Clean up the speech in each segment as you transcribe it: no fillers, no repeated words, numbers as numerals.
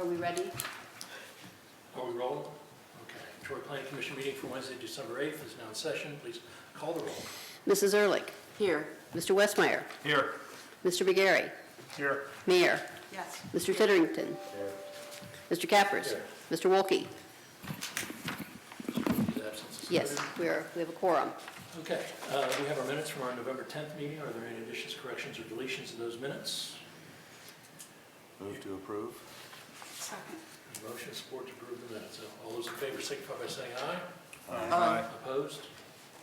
Are we ready? Are we rolling? Okay. Troy Planning Commission meeting for Wednesday, December 8th is now in session. Please call the roll. Mrs. Ehrlich? Here. Mr. Westmeyer? Here. Mr. McGarry? Here. Mayor? Yes. Mr. Titterington? Mr. Cappers? Here. Mr. Wolke? His absence is Yes, noted. we have a quorum. Okay. We have our minutes from our November 10th meeting. Are there any additions, corrections, or deletions to those minutes? Move to approve. Second. Motion support to approve the minutes. So all those in favor signify by saying aye. Aye. Opposed?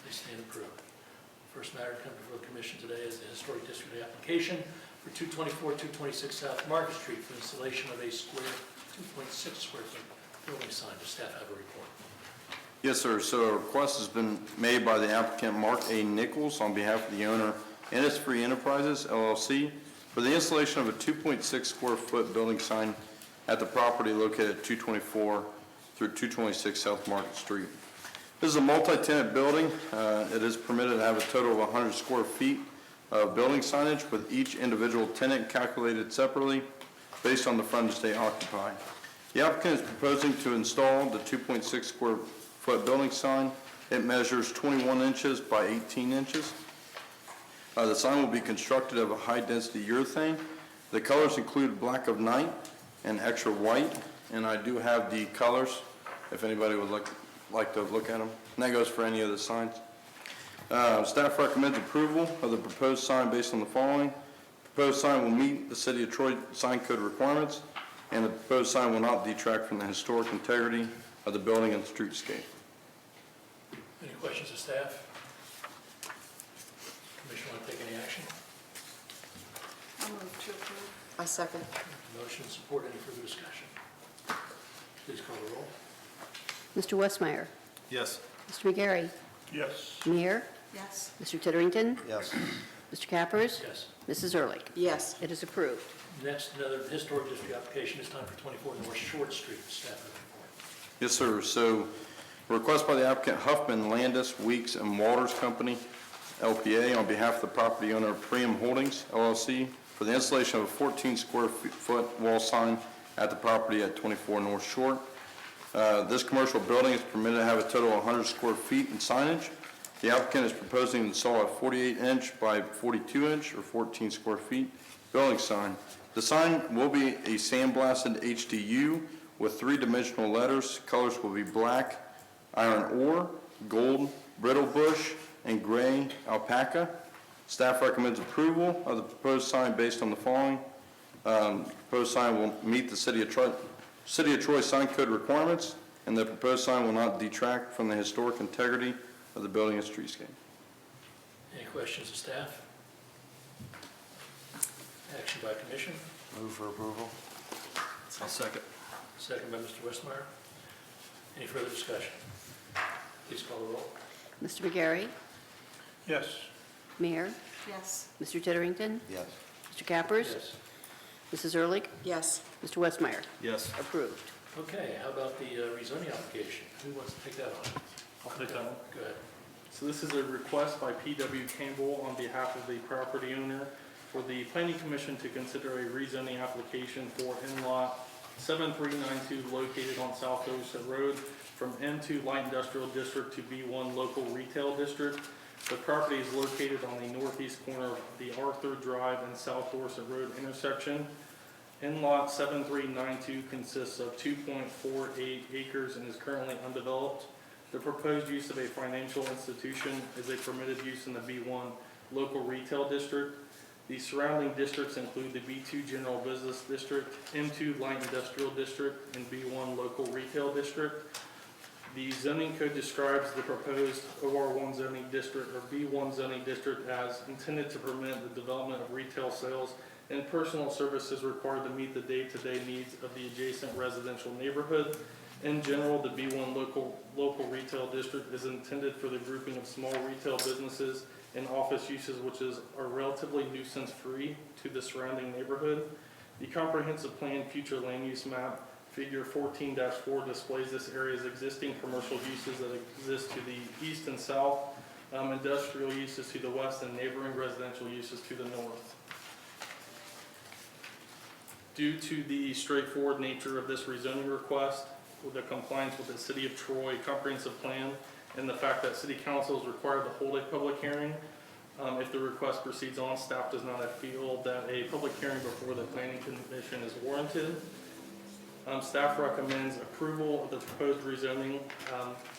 They stand approved. First matter to come before the commission today is the Historic District application for 224, 226 South Market Street for installation of a 2.6 square foot building sign. Does staff have a report? Yes, sir. So a request has been made by the applicant Mark A. Nichols on behalf of the owner Innisfree Enterprises, LLC, for the installation of a 2.6 square foot building sign at the property located at 224 through 226 South Market Street. This is a multi-tenant building. It is permitted to have a total of 100 square feet of building signage, with each individual tenant calculated separately based on the frontage they occupy. The applicant is proposing to install the 2.6 square foot building sign. It measures 21 inches by 18 inches. The sign will be constructed of a high-density urethane. The colors include black of night and extra white, and I do have the colors if anybody would like to look at them. And that goes for any of the signs. Staff recommends approval of the proposed sign based on the following. The proposed sign will meet the City of Troy sign code requirements, and the proposed sign will not detract from the historic integrity of the building and streetscape. Any questions of staff? Commission want to take any action? I'll move to approve. I second. Motion support. Any further discussion? Please call the roll. Mr. Westmeyer? Yes. Mr. McGarry? Yes. Mayor? Yes. Mr. Titterington? Yes. Mr. Cappers? Yes. Mrs. Ehrlich? Yes. It is approved. Next, another historic district application. It's time for 24 North Short Street. Staff have a report. Yes, sir. So, request by the applicant Huffman, Landis, Weeks, and Walters Company, LPA, on behalf of the property owner Priam Holdings, LLC, for the installation of a 14 square foot wall sign at the property at 24 North Short. This commercial building is permitted to have a total of 100 square feet in signage. The applicant is proposing to install a 48-inch by 42-inch or 14 square feet building sign. The sign will be a sandblasted HDU with three-dimensional letters. Colors will be black, iron ore, gold, brittle bush, and gray alpaca. Staff recommends approval of the proposed sign based on the following. Proposed sign will meet the City of Troy sign code requirements, and the proposed sign will not detract from the historic integrity of the building and streetscape. Any questions of staff? Action by commission. Move for approval. I'll second. Second by Mr. Westmeyer. Any further discussion? Please call the roll. Mr. McGarry? Yes. Mayor? Yes. Mr. Titterington? Yes. Mr. Cappers? Yes. Mrs. Ehrlich? Yes. Mr. Westmeyer? Yes. Approved. Okay, how about the rezoning application? Who wants to take that on? I'll take that one. Go ahead. So this is a request by P.W. Campbell on behalf of the property owner for the Planning Commission to consider a rezoning application for in-lot 7392 located on South Dorset Road from N2 Light Industrial District to B1 Local Retail District. The property is located on the northeast corner of the Arthur Drive and South Dorset Road intersection. In-lot 7392 consists of 2.48 acres and is currently undeveloped. The proposed use of a financial institution is a permitted use in the B1 Local Retail District. The surrounding districts include the B2 General Business District, M2 Light Industrial District, and B1 Local Retail District. The zoning code describes the proposed OR1 zoning district or B1 zoning district as intended to permit the development of retail sales and personal services required to meet the day-to-day needs of the adjacent residential neighborhood. In general, the B1 local retail district is intended for the grouping of small retail businesses and office uses which are relatively nuisance-free to the surrounding neighborhood. The comprehensive plan future land use map figure 14-4 displays this area's existing commercial uses that exist to the east and south, industrial uses to the west, and neighboring residential uses to the north. Due to the straightforward nature of this rezoning request, with the compliance with the City of Troy comprehensive plan, and the fact that City Council is required to hold a public hearing, if the request proceeds on, staff does not feel that a public hearing before the Planning Commission is warranted. Staff recommends approval of the proposed rezoning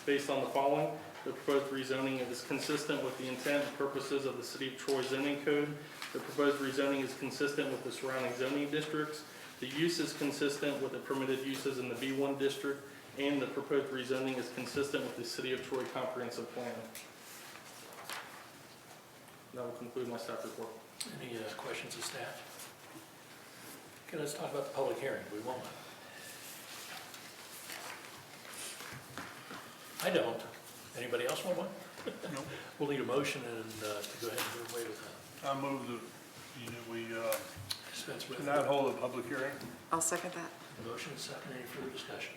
based on the following. The proposed rezoning is consistent with the intent and purposes of the City of Troy zoning code. The proposed rezoning is consistent with the surrounding zoning districts. The use is consistent with the permitted uses in the B1 district, and the proposed rezoning is consistent with the City of Troy comprehensive plan. That will conclude my staff report. Any questions of staff? Okay, let's talk about the public hearing. Do we want one? I don't. Anybody else want one? No. We'll need a motion and to go ahead and move away with that. I move that, we Dispense with not hold a public hearing. I'll second that. motion and second. Any further discussion?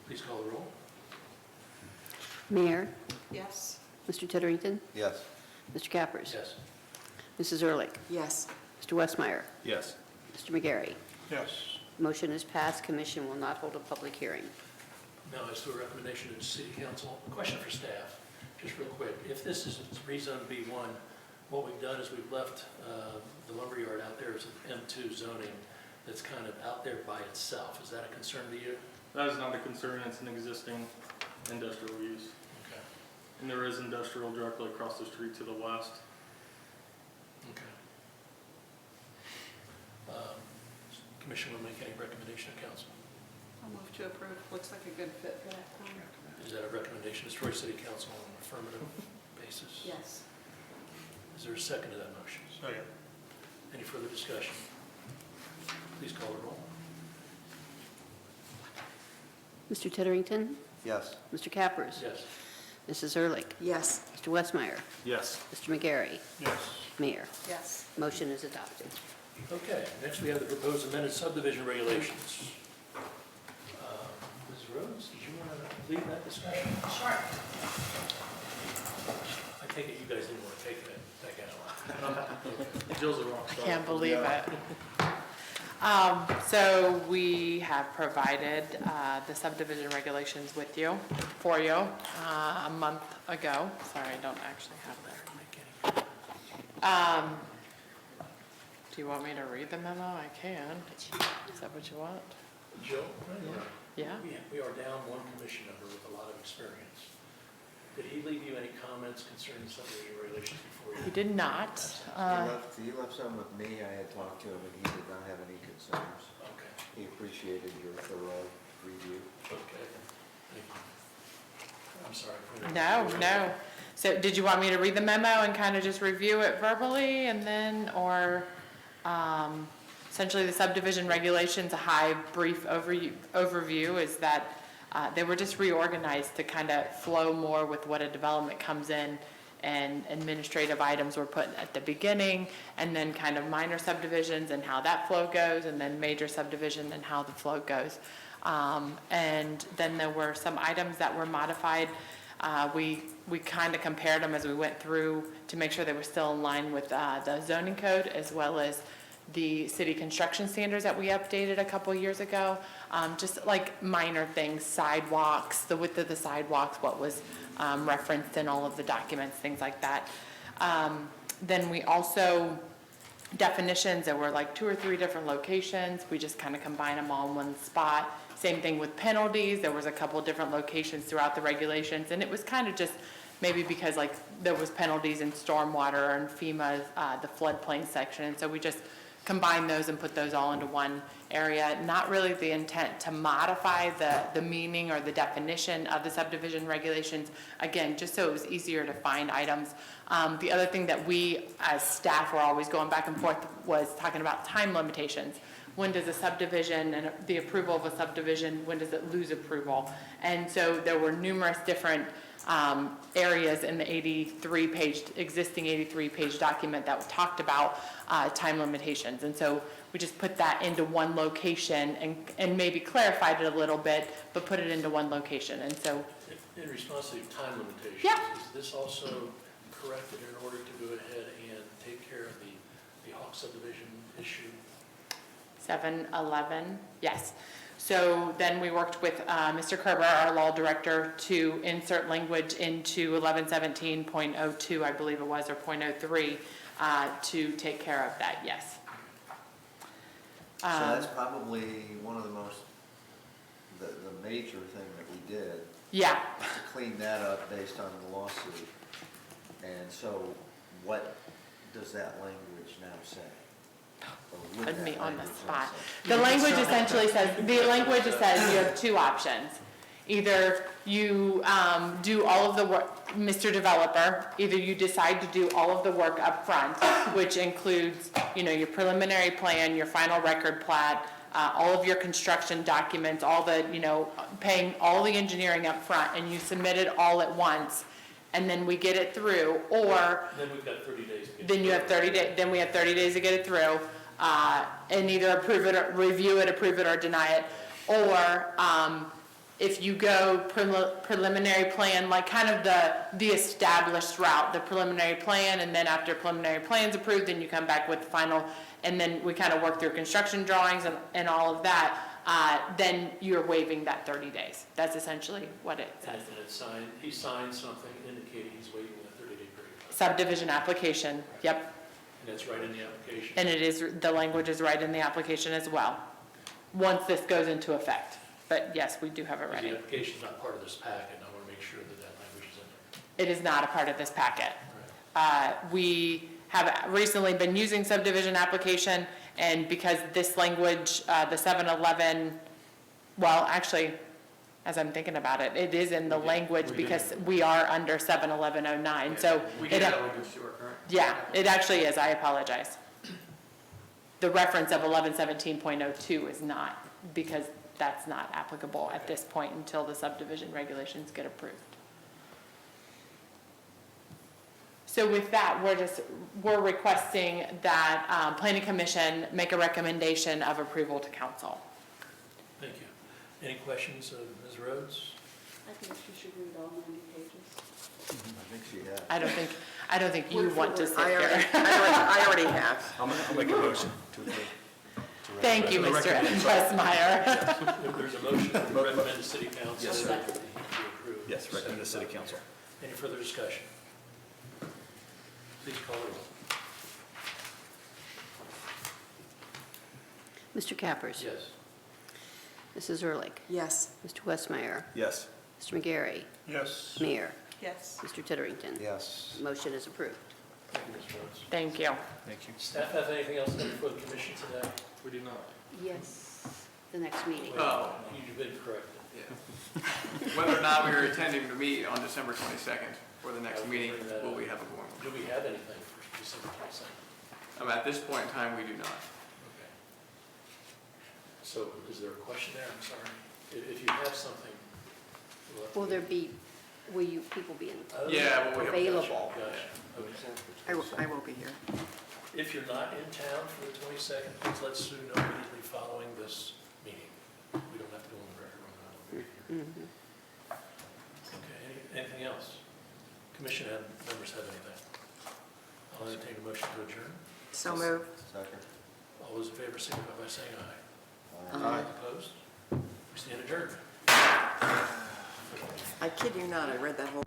Please call the roll. Mayor, Yes. Mr. Titterington, Yes. Mr. Cappers. Yes. Mrs. Ehrlich, Yes. Mr. Westmeyer, Yes. Mr. McGarry. Yes. Motion is passed. Commission will not hold a public hearing. Now, as to a recommendation to the City Council, a question for staff, just real quick. If this is rezone B1, what we've done is we've left the lumberyard out there as an M2 zoning that's kind of out there by itself. Is that a concern to you? That is not a concern. It's an existing industrial use. Okay. And there is industrial directly across the street to the west. Okay. Commission will make any recommendation to council. I'll move to approve. Looks like a good fit for that corner. Is that a recommendation to Troy City Council on an affirmative basis? Yes. Is there a second to that motion? Second. Any further discussion? Please call the roll. Mr. Titterington, Yes. Mr. Cappers. Yes. Mrs. Ehrlich, Yes. Mr. Westmeyer, Yes. Mr. McGarry. Yes. Mayor. Yes. Motion is adopted. Okay, next we have the proposed amended subdivision regulations. Ms. Rhodes, did you want to lead that discussion? Sure. I take it you guys didn't want to take that out. Jill's a rock star. Can't believe it. So we have provided the subdivision regulations with you, for you, a month ago. Sorry, I don't actually have that. Do you want me to read the memo? I can. Is that what you want? Jill? Yeah? We are down one commission member with a lot of experience. Did he leave you any comments concerning subdivision regulations before you? He did not. He left some with me. I had talked to him, and he did not have any concerns. Okay, He appreciated your thorough review. okay. Thank you. I'm sorry. No. So did you want me to read the memo and kind of just review it verbally and then, or essentially the subdivision regulations, a high brief overview is that they were just reorganized to kind of flow more with what a development comes in, and administrative items were put at the beginning, and then kind of minor subdivisions and how that flow goes, and then major subdivision and how the flow goes. And then there were some items that were modified. We kind of compared them as we went through to make sure they were still in line with the zoning code, as well as the city construction standards that we updated a couple years ago. Just like minor things, sidewalks, the width of the sidewalks, what was referenced in all of the documents, things like that. Then we also, definitions, there were like 2 or 3 different locations. We just kind of combined them all in one spot. Same thing with penalties. There was a couple different locations throughout the regulations, and it was kind of just maybe because like there was penalties in stormwater and FEMA, the floodplain section, and so we just combine those and put those all into one area. Not really the intent to modify the meaning or the definition of the subdivision regulations. Again, just so it was easier to find items. The other thing that we as staff were always going back and forth was talking about time limitations. When does a subdivision and the approval of a subdivision, when does it lose approval? And so there were numerous different areas in the existing 83-page document that talked about time limitations. And so we just put that into one location and maybe clarified it a little bit, but put it into one location. And so, In response to your time limitations, Yeah. is this also corrected in order to go ahead and take care of the Hawk subdivision issue? 711, yes. So then we worked with Mr. Kerber, our law director, to insert language into 1117.02, I believe it was, or .03, to take care of that, yes. So that's probably one of the most, the major thing that we did, Yeah, to clean that up based on the lawsuit. And so what does that language now say? Or would putting me that on the language now spot. say? The language essentially says you have two options. Either you do all of the work, Mr. Developer, either you decide to do all of the work up front, which includes, your preliminary plan, your final record plat, all of your construction documents, all the, paying all the engineering up front, and you submit it all at once, and then we get it through, or Then we've got 30 days to get. then you have 30 days, then we have 30 days to get it through, and either approve it, or review it, approve it, or deny it. Or, if you go preliminary plan, like kind of the established route, the preliminary plan, and then after preliminary plan's approved, then you come back with the final, and then we kind of work through construction drawings and all of that, then you're waiving that 30 days. That's essentially what it says. And it's signed, he signed something indicating he's waiving the 30-day period. Subdivision application, yep. And that's right in the application. And it is, the language is right in the application as well, once this goes into effect. But yes, we do have it Because ready. the application's not part of this packet, and I want to make sure that that language is in there. It is not a part of this packet. Right. We have recently been using subdivision application, and because this language, the 711, well, actually, as I'm thinking about it, it is in the language because we are under 71109, so. We it- did that language to our current. Yeah, it actually is, I apologize. The reference of 1117.02 is not, because that's not applicable at this point until the subdivision regulations get approved. So with that, we're requesting that Planning Commission make a recommendation of approval to council. Thank you. Any questions of Ms. Rhodes? I think she should read all 90 pages. I think she has. I don't think you want to sit here. I already have. I'll make a motion to approve. Thank you, Mr. Westmeyer. There's a motion to recommend to City Council. Yes, sir. that he be approved. Yes, recommend to City Council. Any further discussion? Please call the roll. Mr. Cappers. Yes. Mrs. Ehrlich. Yes. Mr. Westmeyer. Yes. Mr. McGarry. Yes. Mayor. Yes. Mr. Titterington. Yes. Motion is approved. Thank you, Ms. Rhodes. Thank you. Thank you. Staff have anything else for the commission today? We do not. Yes. The next meeting. Oh. You've been corrected. Yeah. Whether or not we are attending the meet on December 22nd for the next meeting, will we have a quorum? Do we have anything for December 22nd? At this point in time, we do not. Okay. So is there a question there? I'm sorry. If you have something. Will people be Yeah, well, we have- available? Gotcha. Okay. I will be here. If you're not in town for the 22nd, please let Sue know immediately following this meeting. We don't have to go on the record on that. We'll be here. Okay, anything else? Commission members have anything? I'll entertain a motion to adjourn. So moved. Second. All those in favor signify by saying aye. Aye. Opposed? We stand adjourned. I kid you not, I read that whole.